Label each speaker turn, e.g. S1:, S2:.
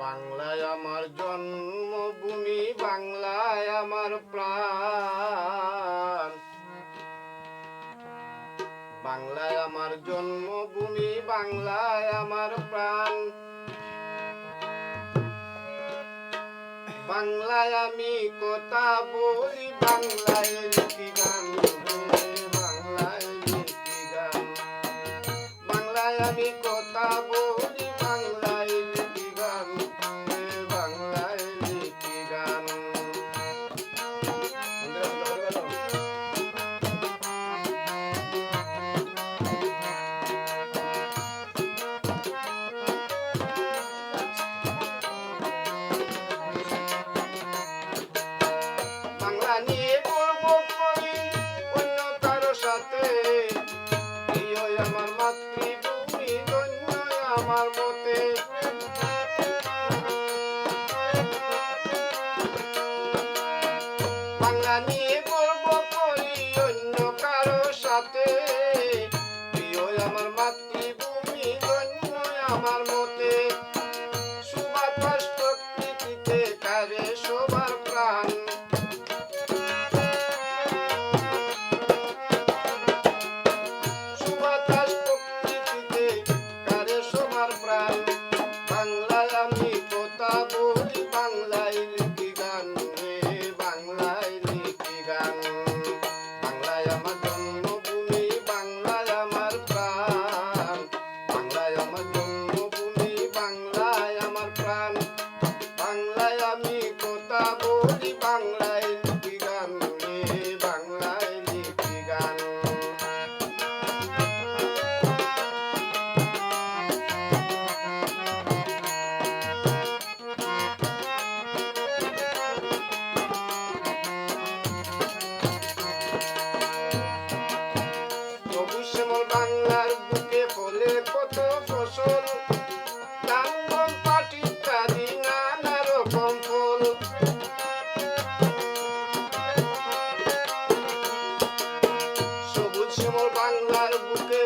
S1: বাংলায় আমার জন্মভূমি, বাংলায় আমার প্রাণ। বাংলায় আমার জন্মভূমি, বাংলায় আমার প্রাণ। বাংলায় আমি কথা বলি, বাংলায় লিখি গান, বাংলায় লিখি গান। বাংলায় আমি কথা বলি, বাংলায় লিখি গান, বাংলায় লিখি গান। বাংলা নিয়ে গর্ব করি অন্য কারো সাথে, প্রিয় আমার মাতৃভূমি, ধন্য আমার মতে। বাংলা নিয়ে গর্ব করি অন্য কারো সাথে, প্রিয় আমার মাতৃভূমি, ধন্য আমার মতে। সুবাতাস প্রকৃতিতে কারে সবার প্রাণ। সুবাতাস প্রকৃতিতে কারে সবার প্রাণ। বাংলায় আমি কথা বলি, বাংলায় লিখি গান, বাংলায় লিখি গান। বাংলায় আমার জন্মভূমি, বাংলায় আমার প্রাণ। বাংলায় আমার জন্মভূমি, বাংলায় আমার প্রাণ। বাংলায় আমি কথা বলি, বাংলায় লিখি গান, বাংলায় লিখি গান। সবুজ শ্যামল বাংলার বুকে ফলে কত ফসল, ধান গম পাট ইত্যাদি নানা রকম ফল। সবুজ শ্যামল বাংলার বুকে